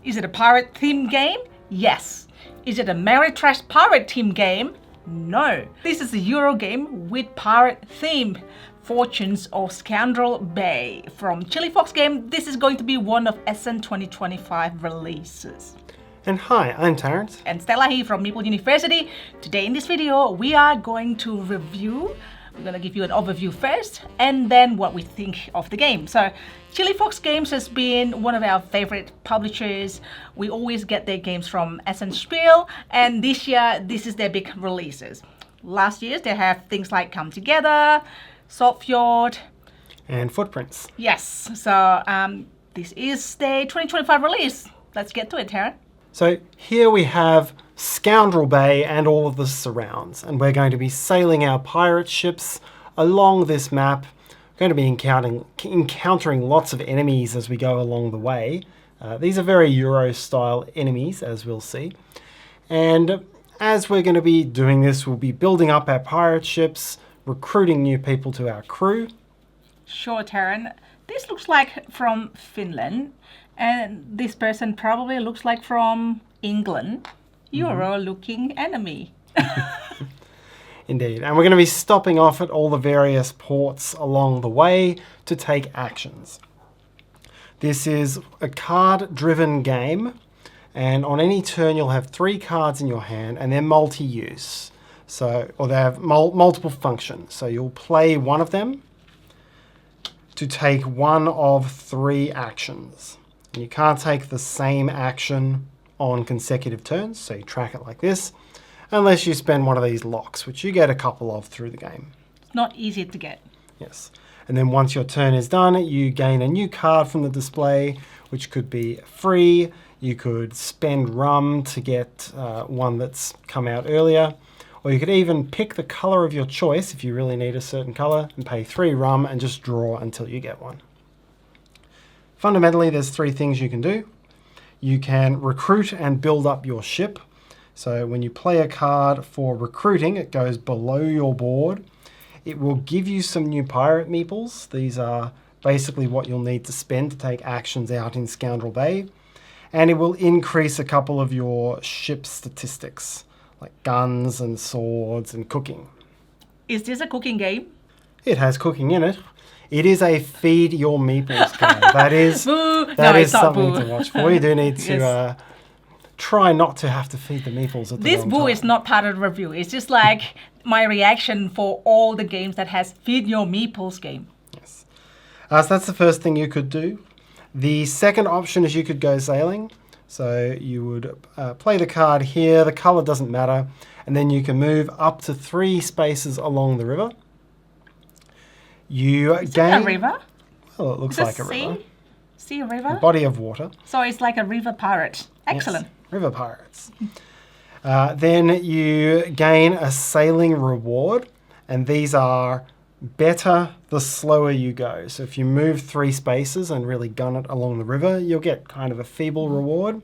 Is it a pirate theme game? Yes. Is it a Ameritrash pirate team game? No. This is a Euro game with pirate theme. Fortunes of Scoundrel Bay. From Chili Fox Game, this is going to be one of SN 2025 releases. And hi, I'm Tarrant. And Stella here from Meeple University. Today in this video, we are going to review. We're going to give you an overview first, and then what we think of the game. So, Chili Fox Games has been one of our favorite publishers. We always get their games from SN Spiel, and this year, this is their big releases. Last year, they have things like Come Together, Saltfjord, and Footprints. Yes, so this is their 2025 release. Let's get to it, Tarrant. So here we have Scoundrel Bay and all of the surrounds, and we're going to be sailing our pirate ships along this map. We're going to be encountering lots of enemies as we go along the way. These are very Euro-style enemies, as we'll see. And as we're going to be doing this, we'll be building up our pirate ships, recruiting new people to our crew. Sure, Tarrant. This looks like from Finland, and this person probably looks like from England. Euro-looking enemy. Indeed. And we're going to be stopping off at all the various ports along the way to take actions. This is a card-driven game, and on any turn you'll have 3 cards in your hand, and they're multi-use. Or they have multiple functions. So you'll play one of them to take one of 3 actions. And you can't take the same action on consecutive turns, so you track it like this, unless you spend one of these locks, which you get a couple of through the game. It's not easy to get. Yes. And then once your turn is done, you gain a new card from the display, which could be free. You could spend rum to get one that's come out earlier. Or you could even pick the color of your choice if you really need a certain color and pay 3 rum and just draw until you get one. Fundamentally, there's 3 things you can do. You can recruit and build up your ship. So when you play a card for recruiting, it goes below your board. It will give you some new pirate meeples. These are basically what you'll need to spend to take actions out in Scoundrel Bay. And it will increase a couple of your ship statistics, like guns and swords and cooking. Is this a cooking game? It has cooking in it. It is a feed your meeples game. That is something to watch for. You do need to try not to have to feed the meeples at the This wrong boo time. is not part of the review. It's just like my reaction for all the games that has feed your meeples game. Yes. So that's the first thing you could do. The second option is you could go sailing. So you would play the card here. The color doesn't matter. And then you can move up to 3 spaces along the river. Is it a river? Well, it looks like a river. See a river? A body of water. So it's like a river pirate. Excellent. Yes, river pirates. Then you gain a sailing reward, and these are better the slower you go. So if you move 3 spaces and really gun it along the river, you'll get kind of a feeble reward.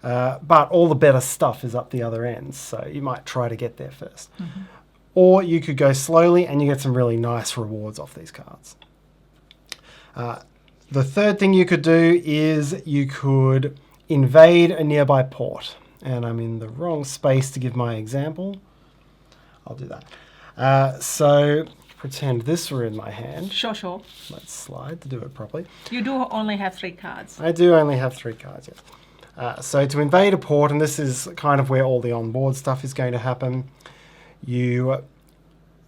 But all the better stuff is up the other end, so you might try to get there first. Or you could go slowly and you get some really nice rewards off these cards. The third thing you could do is you could invade a nearby port. And I'm in the wrong space to give my example. I'll do that. So pretend this were in my hand. Sure. Let's slide to do it properly. You do only have 3 cards. I do only have 3 cards, yes. So to invade a port, and this is kind of where all the onboard stuff is going to happen, you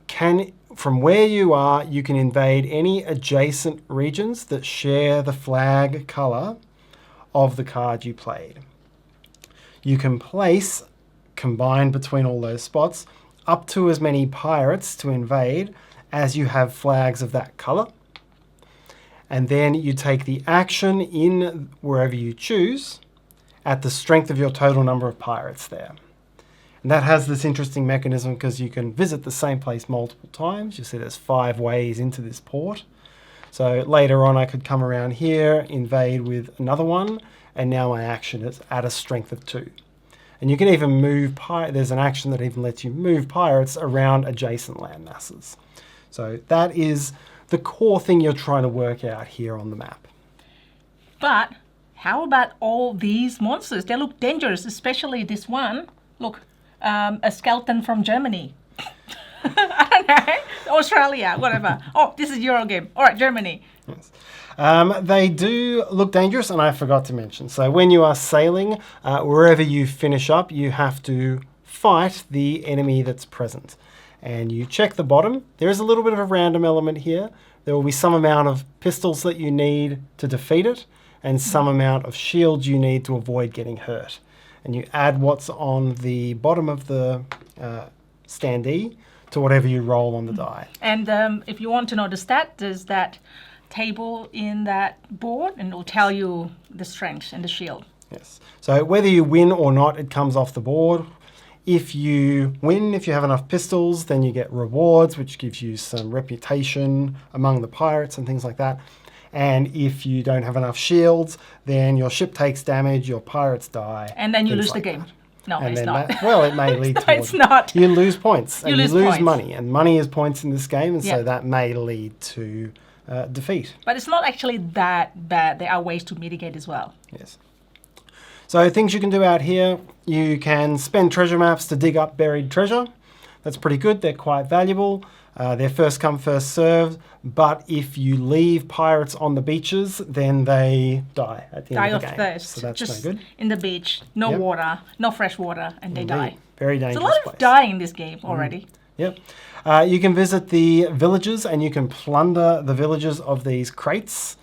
can, from where you are, you can invade any adjacent regions that share the flag color of the card you played. You can place, combined between all those spots, up to as many pirates to invade as you have flags of that color. And then you take the action in wherever you choose at the strength of your total number of pirates there. And that has this interesting mechanism because you can visit the same place multiple times. You see there's 5 ways into this port. So later on I could come around here, invade with another one, and now my action is at a strength of 2. And you can even move, there's an action that even lets you move pirates around adjacent land masses. So that is the core thing you're trying to work out here on the map. But how about all these monsters? They look dangerous, especially this one. Look, a skeleton from Germany. I don't know, Australia, whatever. Oh, this is Eurogame. All right, Germany. Yes. They do look dangerous, and I forgot to mention. So when you are sailing, wherever you finish up, you have to fight the enemy that's present. And you check the bottom. There is a little bit of a random element here. There will be some amount of pistols that you need to defeat it, and some amount of shields you need to avoid getting hurt. And you add what's on the bottom of the standee to whatever you roll on the die. And if you want to know the stat, there's that table in that board, and it'll tell you the strength and the shield. Yes. So whether you win or not, it comes off the board. If you win, if you have enough pistols, then you get rewards, which gives you some reputation among the pirates and things like that. And if you don't have enough shields, then your ship takes damage, your pirates die. And then you lose like the game. that. No, And it's then not. It may lead No, towards... it's not. You lose points. And you lose points. money. And money is points in this game, and Yeah. so that may lead to defeat. But it's not actually that bad. There are ways to mitigate as well. Yes. So things you can do out here, you can spend treasure maps to dig up buried treasure. That's pretty good. They're quite valuable. They're first come, first served. But if you leave pirates on the beaches, then they die at the end of the game. thirst. So that's Just no good. in the beach, no Yep. water, no fresh water, and they Indeed. die. Very There's dangerous a lot place. of dying in this game already. Yep. You can visit the villages and you can plunder the villages of these crates.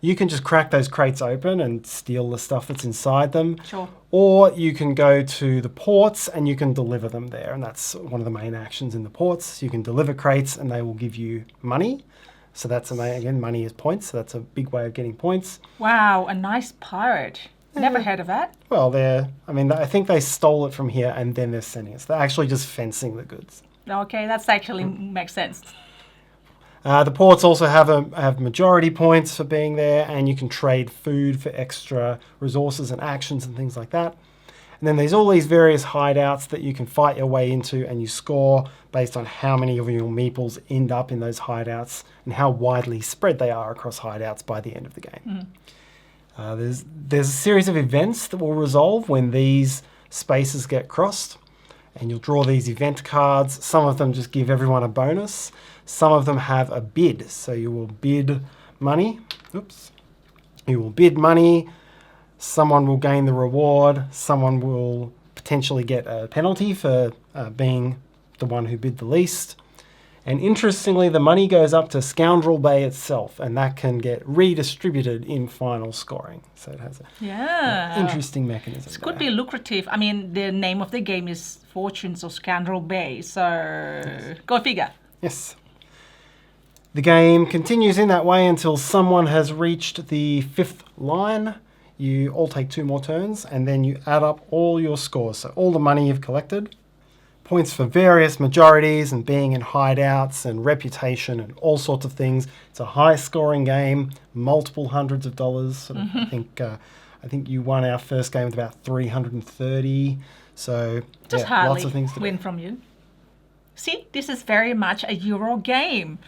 You can just crack those crates open and steal the stuff that's inside them. Sure. Or you can go to the ports and you can deliver them there. And that's one of the main actions in the ports. You can deliver crates and they will give you money. So that's, again, money is points. So that's a big way of getting points. Wow, a nice pirate. Never heard of that. Well, I think they stole it from here and then they're sending it. So they're actually just fencing the goods. Okay, that's actually makes sense. The ports also have majority points for being there, and you can trade food for extra resources and actions and things like that. And then there's all these various hideouts that you can fight your way into, and you score based on how many of your meeples end up in those hideouts and how widely spread they are across hideouts by the end of the game. There's a series of events that will resolve when these spaces get crossed, and you'll draw these event cards. Some of them just give everyone a bonus. Some of them have a bid, so you will bid money. Oops. You will bid money. Someone will gain the reward. Someone will potentially get a penalty for being the one who bid the least. And interestingly, the money goes up to Scoundrel Bay itself, and that can get redistributed in final scoring. So it has an interesting mechanism. It could be lucrative. I mean, the name of the game is Fortunes of Scoundrel Bay, so go figure. Yes. The game continues in that way until someone has reached the 5th line. You all take 2 more turns, and then you add up all your scores. So all the money you've collected, points for various majorities and being in hideouts and reputation and all sorts of things. It's a high-scoring game, multiple hundreds of dollars. I think you won our first game with about 330. So Just yeah, hardly lots of things to win do. from you. See, this is very much a Euro game.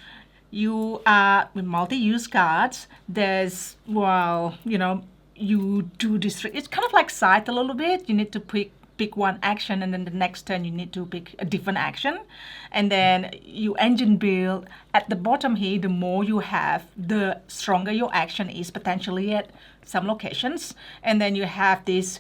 You are with multi-use cards. There's, well, you do this. It's kind of like Scythe a little bit. You need to pick one action, and then the next turn you need to pick a different action. And then you engine build. At the bottom here, the more you have, the stronger your action is potentially at some locations. And then you have this,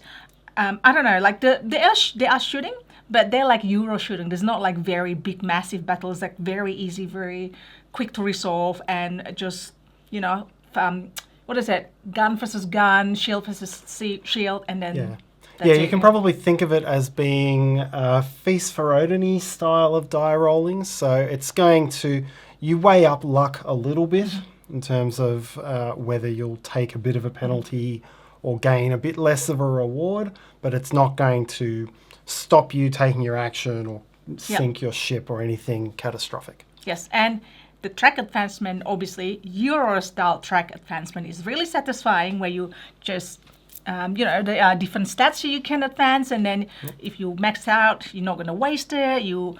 I don't know, like they are shooting, but they're like Euro shooting. There's not like very big, massive battles, like very easy, very quick to resolve, and just, what is it? Gun versus gun, shield versus shield, and then... Yeah, you can probably think of it as being a Feast for Odin-y style of die rolling. So it's going to... You weigh up luck a little bit in terms of whether you'll take a bit of a penalty or gain a bit less of a reward, but it's not going to stop you taking your action or sink your ship or anything catastrophic. Yes, and the track advancement, obviously, Euro-style track advancement is really satisfying, where you just, there are different stats you can advance, and then if you max out, you're not going to waste it, you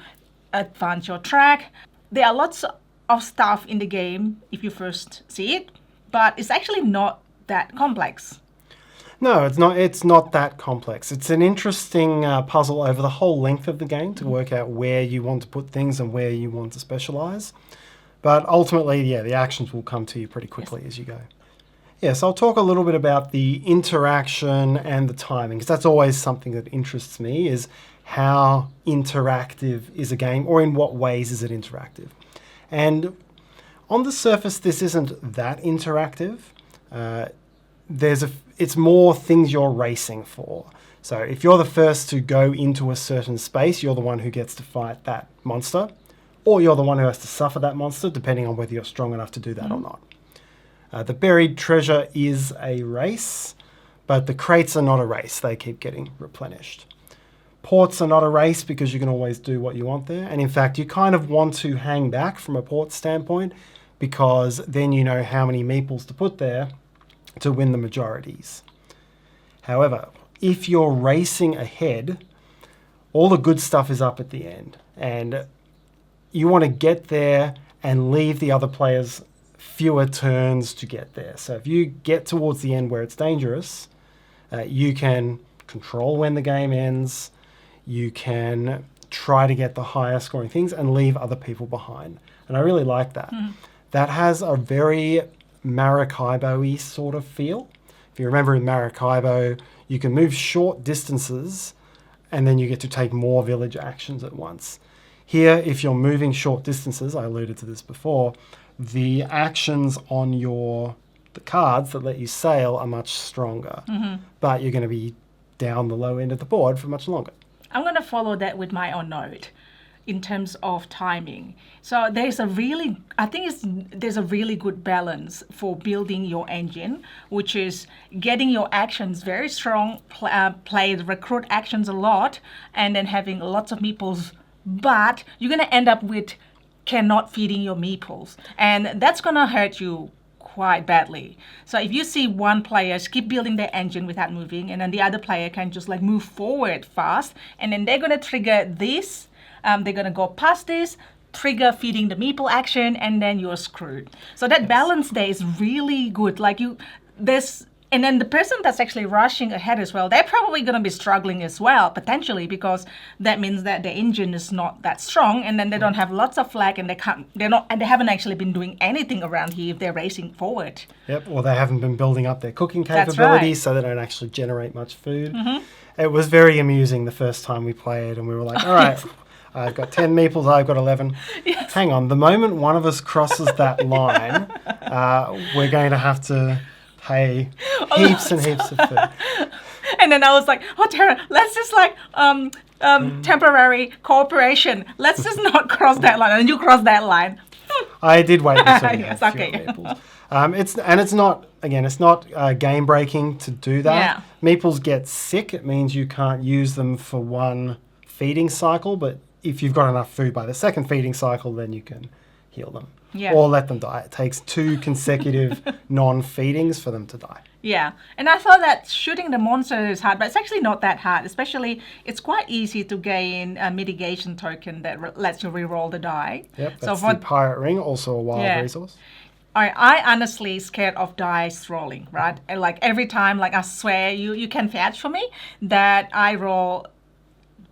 advance your track. There are lots of stuff in the game if you first see it, but it's actually not that complex. No, it's not. It's not that complex. It's an interesting puzzle over the whole length of the game to work out where you want to put things and where you want to specialize. But ultimately, yeah, the actions will come to you pretty quickly as you go. Yes, I'll talk a little bit about the interaction and the timing, because that's always something that interests me, is how interactive is a game, or in what ways is it interactive. And on the surface, this isn't that interactive. It's more things you're racing for. So if you're the first to go into a certain space, you're the one who gets to fight that monster, or you're the one who has to suffer that monster, depending on whether you're strong enough to do that or not. The buried treasure is a race, but the crates are not a race. They keep getting replenished. Ports are not a race because you can always do what you want there. And in fact, you kind of want to hang back from a port standpoint, because then you know how many meeples to put there to win the majorities. However, if you're racing ahead, all the good stuff is up at the end. And you want to get there and leave the other players fewer turns to get there. So if you get towards the end where it's dangerous, you can control when the game ends, you can try to get the higher scoring things and leave other people behind. And I really like that. That has a very Maracaibo-y sort of feel. If you remember in Maracaibo, you can move short distances and then you get to take more village actions at once. Here, if you're moving short distances, I alluded to this before, the actions on the cards that let you sail are much stronger, but you're going to be down the low end of the board for much longer. I'm going to follow that with my own note in terms of timing. So there's a really good balance for building your engine, which is getting your actions very strong, play the recruit actions a lot, and then having lots of meeples, but you're going to end up with cannot feeding your meeples, and that's going to hurt you quite badly. So if you see one player keep building their engine without moving, and then the other player can just like move forward fast, and then they're going to trigger this, they're going to go past this, trigger feeding the meeple action, and then you're screwed. So that balance there is really good. And then the person that's actually rushing ahead as well, they're probably going to be struggling as well, potentially, because that means that the engine is not that strong, and then they don't have lots of flag, and they haven't actually been doing anything around here if they're racing forward. Yep, or they haven't been building up their cooking capabilities, so they don't actually generate much food. It was very amusing the first time we played, and we were like, all right, I've got 10 meeples, I've got 11. Yes. Hang on, the moment one of us crosses that line, we're going to have to pay heaps and heaps of food. And then I was like, oh, Tarrant, let's just temporary cooperation. Let's just not cross that line. And you cross that line. I did wait until you yes, had okay. meeples. It's not game breaking to do that. Yeah. Meeples get sick. It means you can't use them for one feeding cycle, but if you've got enough food by the second feeding cycle, then you can heal them. Yeah. Or let them die. It takes 2 consecutive non-feedings for them to die. Yeah, and I thought that shooting the monster is hard, but it's actually not that hard. Especially, it's quite easy to gain a mitigation token that lets you reroll the die. Yep, that's the pirate ring, also a wild resource. I honestly scared of dice rolling, right? And like every time, like I swear, you can fetch for me that I roll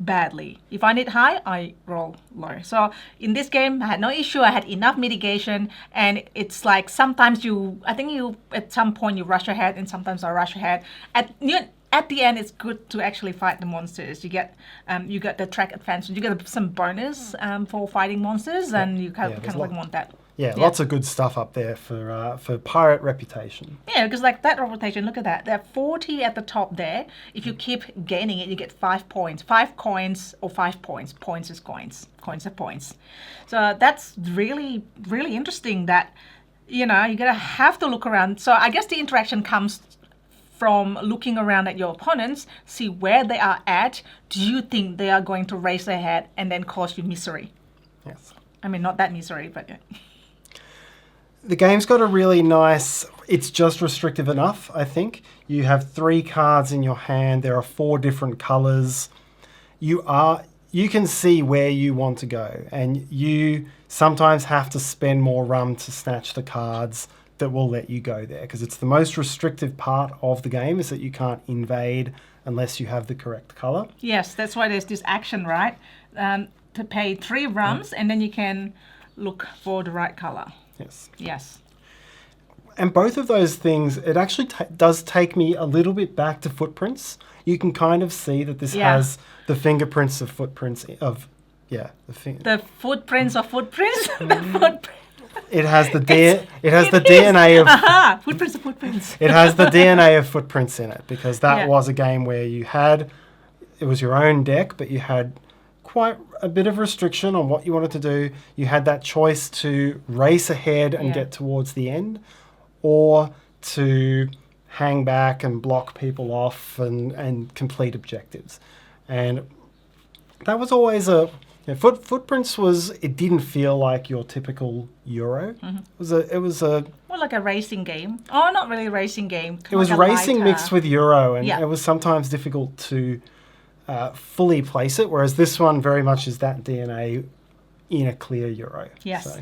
badly. If I need high, I roll low. So in this game, I had no issue. I had enough mitigation, and it's like sometimes at some point you rush ahead, and sometimes I rush ahead. At the end, it's good to actually fight the monsters. You get the track advantage. You get some bonus for fighting monsters, and you kind of want that. Yeah, lots of good stuff up there for pirate reputation. Yeah, because like that reputation, look at that. There are 40 at the top there. If you keep gaining it, you get 5 points. 5 coins or 5 points. Points is coins. Coins are points. So that's really, really interesting that, you're going to have to look around. So I guess the interaction comes from looking around at your opponents, see where they are at. Do you think they are going to race their head and then cause you misery? Yes. I mean, not that misery, but yeah. The game's got a really nice, it's just restrictive enough, I think. You have 3 cards in your hand. There are 4 different colors. You can see where you want to go, and you sometimes have to spend more rum to snatch the cards that will let you go there, because it's the most restrictive part of the game, is that you can't invade unless you have the correct color. Yes, that's why there's this action, right? To pay 3 rums, and then you can look for the right color. Yes. Yes. And both of those things, it actually does take me a little bit back to Footprints. You can kind of see that this has the fingerprints of footprints of, the footprints of footprints. The footprints. It has the DNA of footprints of footprints. It has the DNA of Footprints in it, because that was a game where it was your own deck, but you had quite a bit of restriction on what you wanted to do. You had that choice to race ahead and get towards the end, or to hang back and block people off and complete objectives. And that was always Footprints it didn't feel like your typical Euro. It was a more like a racing game. Oh, not really a racing game. It was racing mixed with Euro, and it was sometimes difficult to fully place it, whereas this one very much is that DNA in a clear Euro. Yes.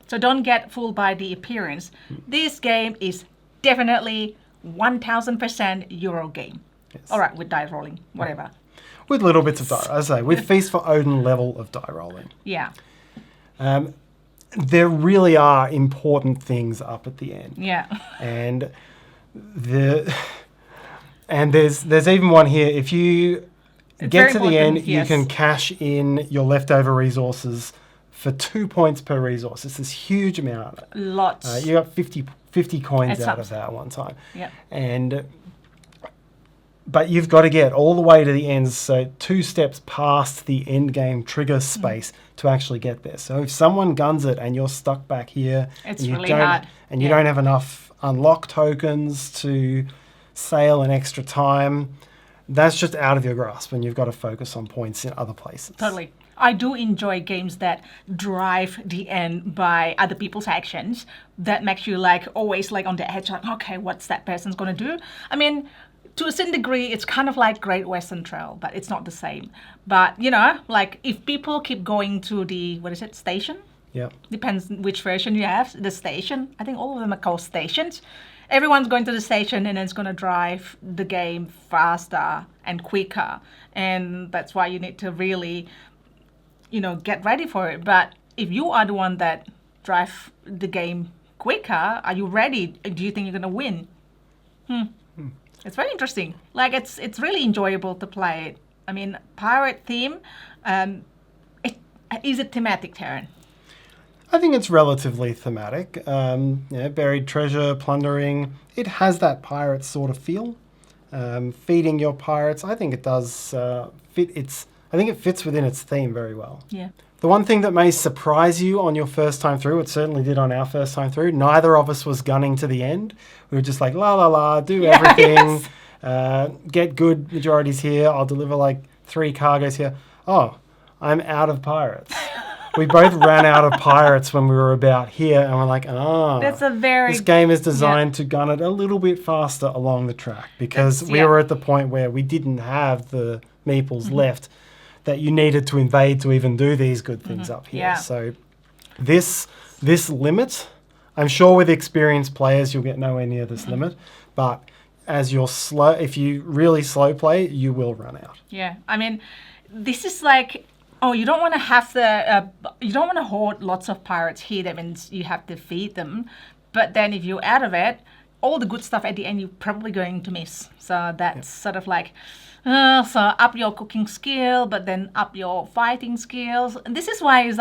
So don't get fooled by the appearance. This game is definitely 1000% Euro game. Yes. All right, with die rolling, whatever. With little bits of die, as I say, with Feast for Odin level of die rolling. Yeah. There really are important things up at the end. Yeah. And there's even one here. If you get to the end, you can cash in your leftover resources for 2 points per resource. It's this huge amount. Lots. You got 50 coins out of that one time. Yeah. But you've got to get all the way to the end, so 2 steps past the end game trigger space to actually get there. So if someone guns it and you're stuck back here, it's really hard. And you don't have enough unlock tokens to sail an extra time, that's just out of your grasp, and you've got to focus on points in other places. Totally. I do enjoy games that drive the end by other people's actions. That makes you always on the edge, okay, what's that person's going to do? I mean, to a certain degree, it's kind of like Great Western Trail, but it's not the same. But, if people keep going to the, station? Yeah. Depends which version you have. The station. I think all of them are called stations. Everyone's going to the station, and it's going to drive the game faster and quicker. And that's why you need to really, get ready for it. But if you are the one that drive the game quicker, are you ready? Do you think you're going to win? It's very interesting. It's really enjoyable to play it. I mean, pirate theme. Is it thematic, Tarrant? I think it's relatively thematic. Buried treasure, plundering. It has that pirate sort of feel. Feeding your pirates. I think it does fit. I think it fits within its theme very well. Yeah. The one thing that may surprise you on your first time through, it certainly did on our first time through, neither of us was gunning to the end. We were just la la la, do everything, get good majorities here, I'll deliver 3 cargoes here. Oh, I'm out of pirates. We both ran out of pirates when we were about here, and we're this game is designed to gun it a little bit faster along the track, because we were at the point where we didn't have the meeples left that you needed to invade to even do these good things up here. Yeah. So this limit, I'm sure with experienced players you'll get nowhere near this limit, but as you're slow, if you really slow play, you will run out. Yeah, I mean, this is you don't want to have you don't want to hoard lots of pirates here. That means you have to feed them. But then if you're out of it, all the good stuff at the end you're probably going to miss. So that's sort of so up your cooking skill, but then up your fighting skills. And this is why it's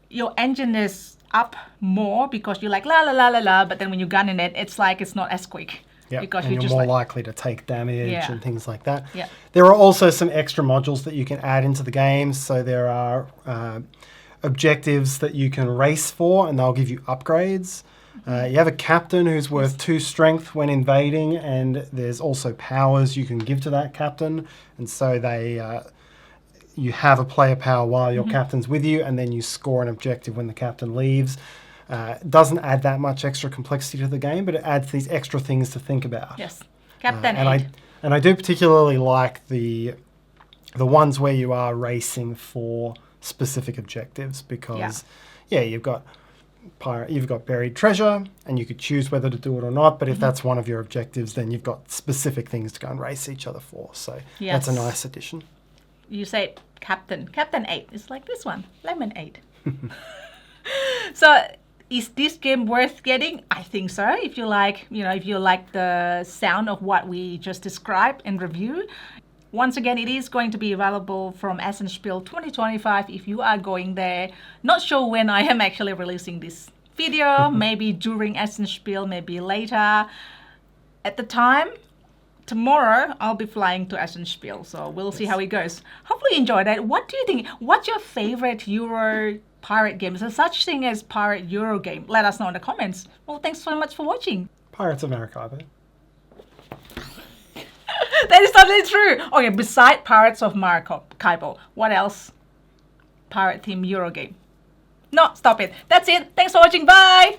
your engine is up more, because you're la la la la la, but then when you gun in it, it's not as quick. Yeah, because and you're more likely to take damage and things like that. Yeah. There are also some extra modules that you can add into the game. So there are objectives that you can race for, and they'll give you upgrades. You have a captain who's worth 2 strength when invading, and there's also powers you can give to that captain. And so you have a player power while your captain's with you, and then you score an objective when the captain leaves. It doesn't add that much extra complexity to the game, but it adds these extra things to think about. Yes, Captain and I do particularly like the ones where you are racing for specific objectives, because you've got pirate, you've got buried treasure, and you could choose whether to do it or not. But if that's one of your objectives, then you've got specific things to go and race each other for. So that's a nice addition. You say Captain 8. It's like this one, Lemon 8. So is this game worth getting? I think so. If you like, if you like the sound of what we just described and reviewed. Once again, it is going to be available from Essenspiel 2025 if you are going there. Not sure when I am actually releasing this video, maybe during Essenspiel, maybe later. At the time, tomorrow, I'll be flying to Essenspiel, so we'll see how it goes. Hopefully you enjoyed it. What do you think? What's your favorite Euro pirate game? Is there such thing as pirate Euro game? Let us know in the comments. Well, thanks so much for watching. Pirates of Maracaibo. That is totally true. Okay, beside Pirates of Maracaibo, what else? Pirate theme Euro game. No, stop it. That's it. Thanks for watching. Bye.